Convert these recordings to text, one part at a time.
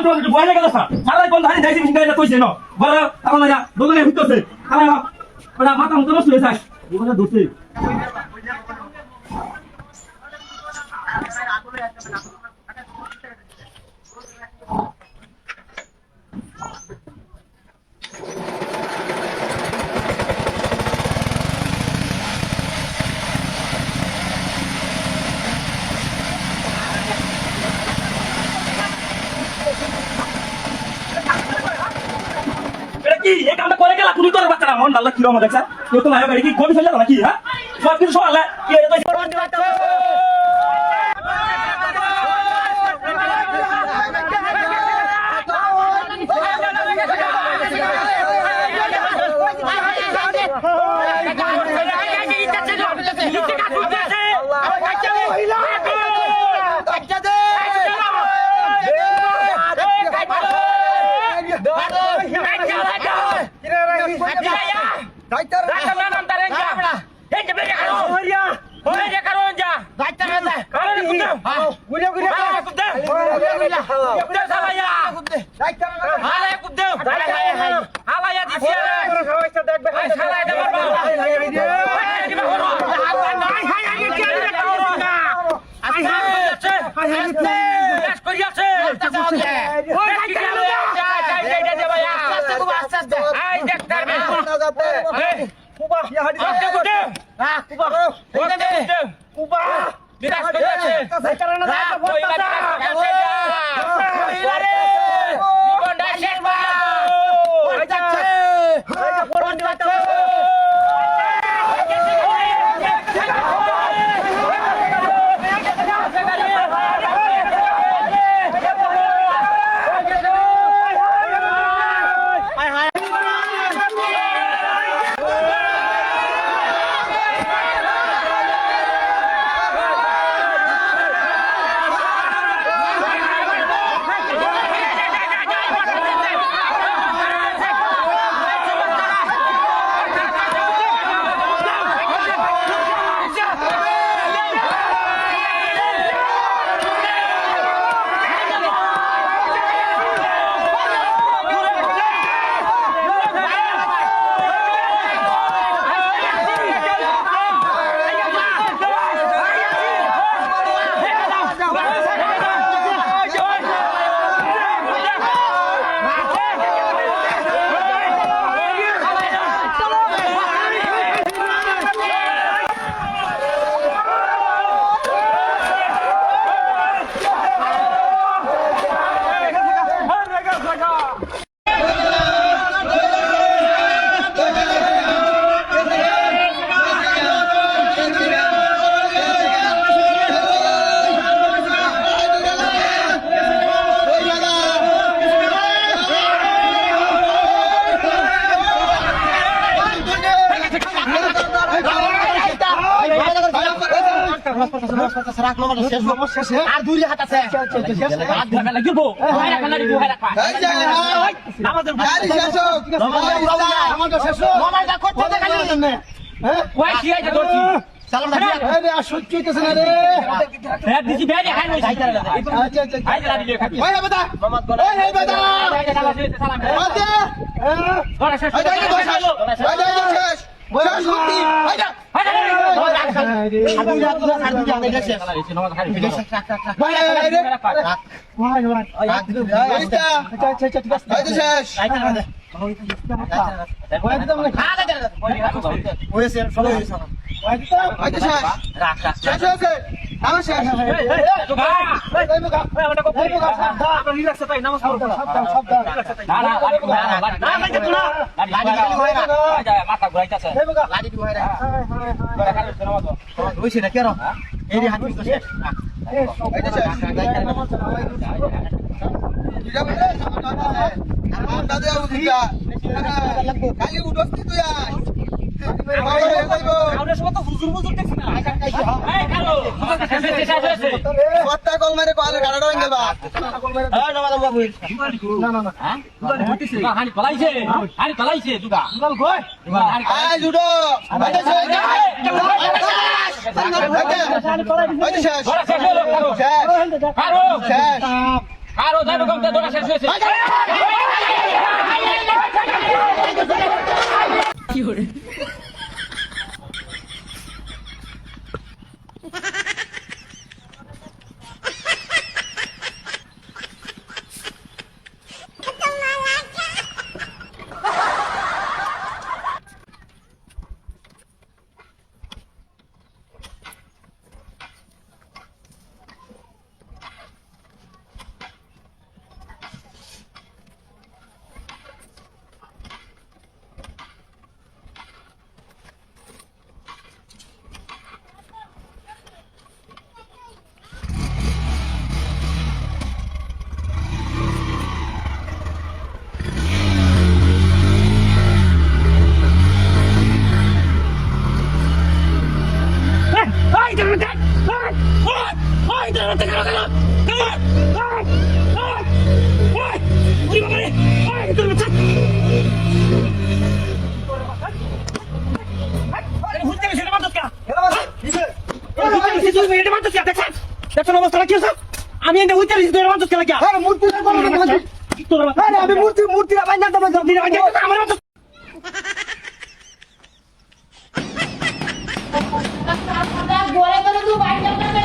আমি তো একটু বয়লে গেল স্যার সারা কোন ধারে যাইছি সিঙ্গাইলা কইছে ন বড় আমার না দোকানে হইতেছে আমার ওটা মাথা মতো নষ্ট হয়ে যায় ওখানে ধরছে কি এই কামটা করে গেলা তুমি তোর বাচ্চারা মন আল্লাহ কি রকম দেখছ কেউ তো লাইভ গাড়ি কি কোন ফেলে নাকি হ্যাঁ সব কিছু সব আল্লাহ কি এটা আর দুই হাত আছে আরো যাবে কমতে তোরা শেষ হয়েছে কি হরে আমি এনে হইতে রিস ধরে মাত্র কেলা কি আরে মূর্তি না করো না আরে আমি মূর্তি না বাইনা তোমার জব দিনা আমার মত বলে তো তুই বাইনা করবে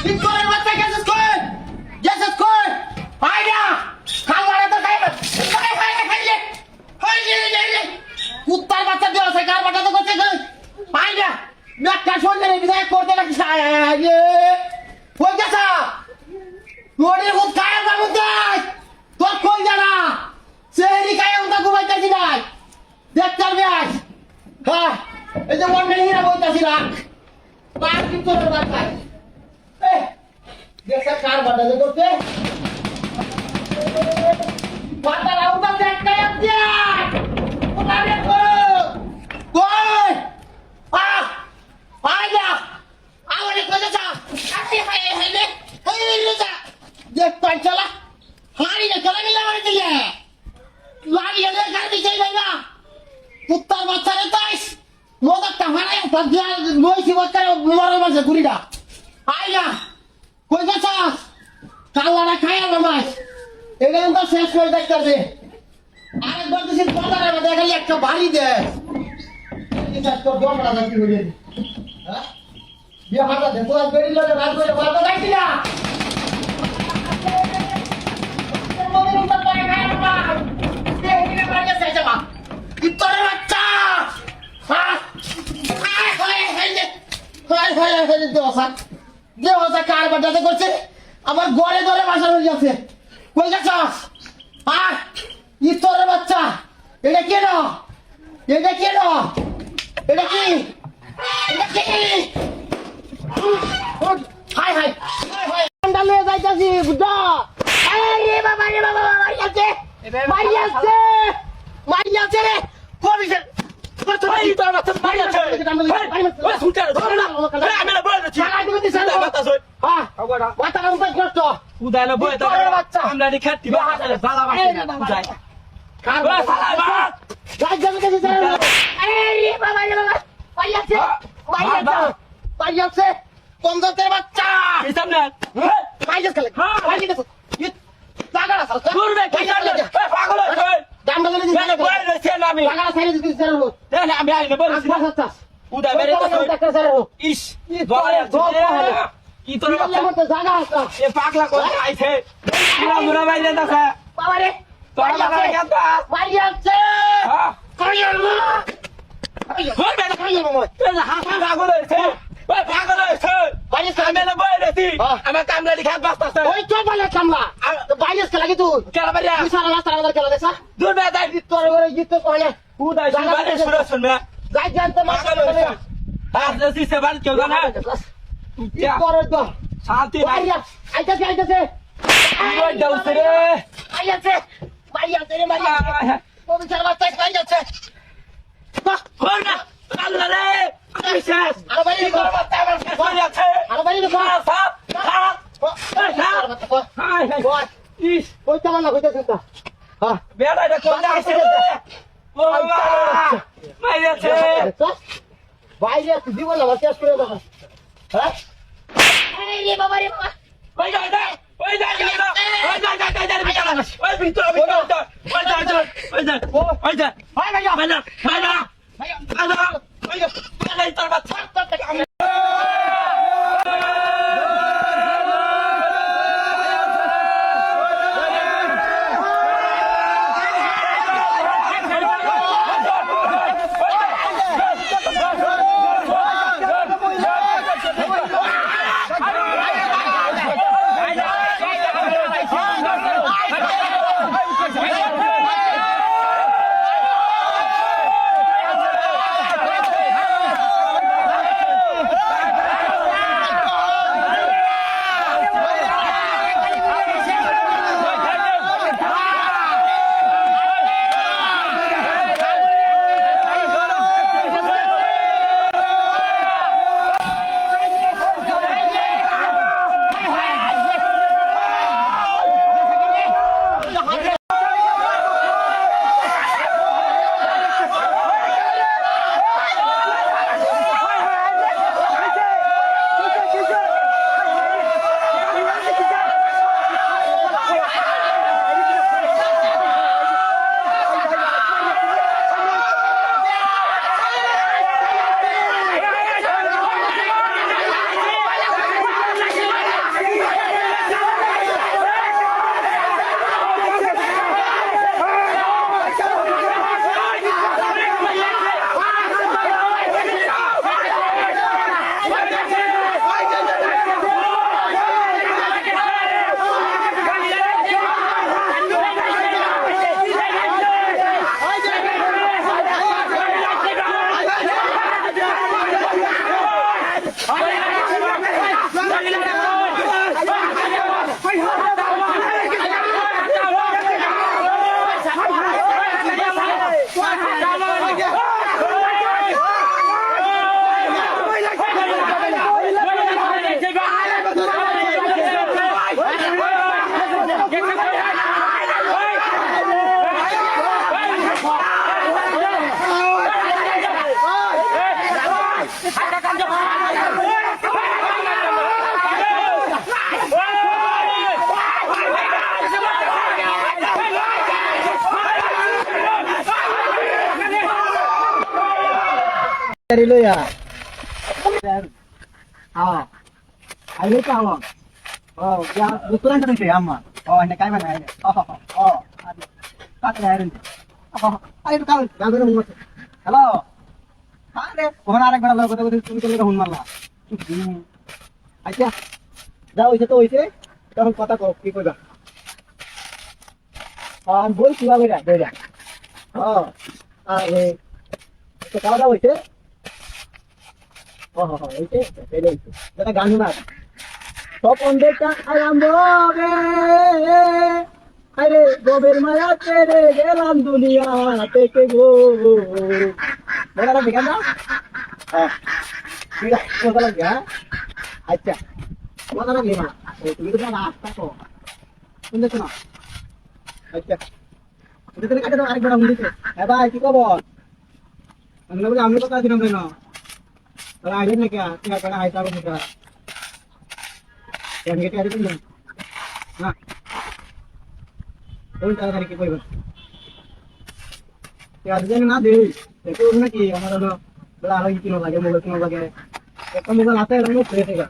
কি করে বাচ্চা গেছস কই বাইনা খাওয়ারে তো খাইলে হইলে কুত্তার বাচ্চা দেওয়া আছে কার বাচ্চা তো করছে বাইনা মেটটা শুনলে বিদায় করতে লাগিস আরে কই গেছা তোরে খুব কায়ার বাবু দেখ তোর কই জানা সেরি কায়া উঠা ঘুমাইতেছি নাই দেখ চলবে আজ হ্যাঁ এই যে ওয়ান হিরা বইতাছি না পাঁচ দিন তোর বাচ্চা দেখছ কার বাটা যে করতে বাটা রাউটা দেখ কায়া দেখ ওটারে কই আইয়া আওরে কইছা হাই দেখ পাঁচলা হারি না চলে মিলা মারি দিলে লাড়ি এলে কার দিছাই না কুত্তার বাচ্চা রে তাইস মোদকটা হারাই তাজিয়া লইছি বাচ্চা মরে মাঝে গুড়িটা আইয়া কই গেছাস কাল্লারা খায়া না মাছ এখানে তো শেষ করে দেখতে আরেকবার দিছি বাজারে দেখালি একটা বাড়ি দে এই চাষ তোর দমড়া যাচ্ছি হইলে হ্যাঁ বিয়া হাতা দে তোর বেরি লগে রাত করে বাদ দাইছি না আমার ঘরে ঘরে বাসা হয়ে যাচ্ছে কই গেছস ইতরের বাচ্চা এটা কেন এটা কেন এটা কি এটা কি হাই হাই হাই ঠান্ডা লয়ে যাইতাছি বুঝা আরে বাবা মারি আছে রে কবিছেন ভাই তোর বাচ্চা মারি আছে ওই সুটার ধরে না আমি না বলে দিছি হ্যাঁ বাচ্চা কাম কষ্ট উদয় না বলে তোর বাচ্চা আমরা দি খাতি বা হাজারে জালা বাকি না উদয় কার সালা রাজ যাবে কাছে স্যার আরে বাবা পাই আছে কম দতের বাচ্চা হিসাব না পাই যাচ্ছে পাই গেছে জায়গা আছে দূর বে কি করলে পাগল হইছে দাম বলে দিছি মানে বলে দিছি না আমি জায়গা সাইরে দিছি স্যার দেখ আমি আইনে বলেছি উদয় মেরে তো ইস বলে কি তোর বাচ্চা জায়গা আছে এ পাগলা কোন আইছে পুরা মুরা বাইরে দাসা বাবা রে তোর বাবা কেন পাই আছে হ্যাঁ কই না কই বে কই না মই তুই হাসা পাগল হইছে ওই পাগল হইছে বাইরে আমি না বলে দিছি আমার কামলা দি খাত বাস্তাছে ওই তো বলে কামলা তো বাইরে খেলা কি তুই কেলা বাড়ি তুই সারা রাস্তা আমাদের খেলা দেখা দূর বে দাই তোর ঘরে জিত কইলে উদয় সুবারে শুন বে যাই জানতে পাগল হইছে আর যদি সে বাড়ি কেউ জানা কি করে তো শান্তি নাই আইতাছে ওই দাউছে রে আইতাছে রে মারিয়া তুমি চার বাচ্চা আইতাছে হর না আল্লাহ রে আমি শেষ আরে বাইরে তোর বাচ্চা আমার শেষ হয়ে যাচ্ছে আরে বাইরে সাপ হাই হাই ইস কই চালা না কইতাছিস তা হ্যাঁ বেড়া এটা কোন আছে ও বাবা মাইরাছে বাইরে জীবন না শেষ করে দাও হ্যাঁ আরে রে বাবা কই যাও ওই যা ওই ভিতর ওই যা ভাই ভাইয়া ভাইয়া ওই তোর বাচ্চা Dari lu ya. Ayo kawan. Oh, ya betulan kan sih amma. Oh, anda kayak mana ini? Oh. Kata ya ini. Ayo kawan, jangan ngomong. Halo. Ada, pohon arek bada kota তুমি কেন হুন মারলা? আচ্ছা। যাও হইছে তো হইছে। তখন কথা কও কি কইবা? বল কিবা কইরা, দেইরা। আরে তো কাওয়া হইছে? হইছে, এই হইছে। এটা গান না। তপন দেখা আরম্ভ রে। আরে গোবের মায়া তেরে গেলাম দুনিয়া থেকে গো। বড়া দেখেন না? ঠিক আছে, মজা লাগে হ্যাঁ? আচ্ছা। মজা লাগে না? তুমি তো না আস্তা তো। শুনছো না? আচ্ছা। তুমি তো কাটে দাও আরেকবার শুনতেছে। হ্যাঁ ভাই কি খবর? আমি বলি আমি কথা দিলাম কেন? তাহলে আইলেন না কে? কি আর আইতা হবে না? কেন গেটে আইলেন না? না। কোন তাড়াতাড়ি কি কইব? আজকে না দেই দেখো নাকি আমার হলো বড় আলো কিনো লাগে মোবাইল কিনো লাগে একটা মোবাইল হাতে রাখো ফ্রি থেকে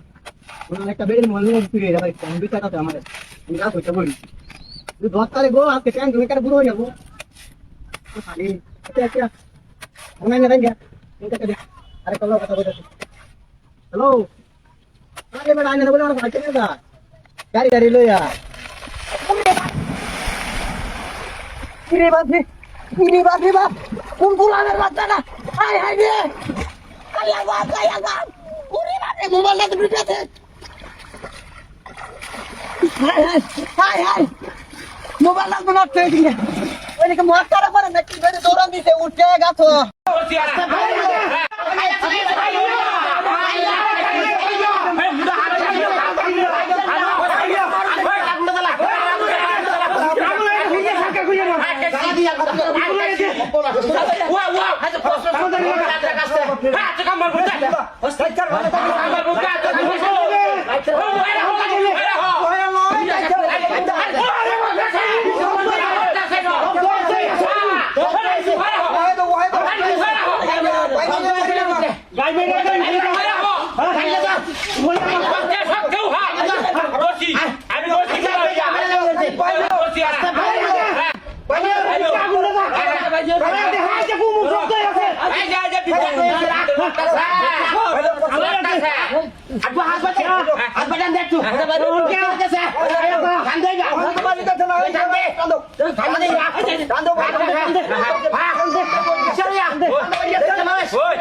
ওনা একটা বেডের মোবাইল নিয়ে ফিরে যাবে আমি বিচারতে আমাদের আমি যা কইতে বলি তুই 10 তারিখ গো আজকে ট্যাঙ্ক তুমি কাটা বুড়ো হয়ে যাবো খালি আচ্ছা আমি না রাঙ্গা এটা কে আরে কল কথা বলতে হ্যালো আরে বেটা আইনা বলে আমার কাছে না গাড়ি গাড়ি লইয়া কিরে বাপরে kumpulan ratana hai dia kayak uri mate mobile lagi duit hai mobile lagi not trading ini ke motor apa nak dari dorong di se uche gato ওই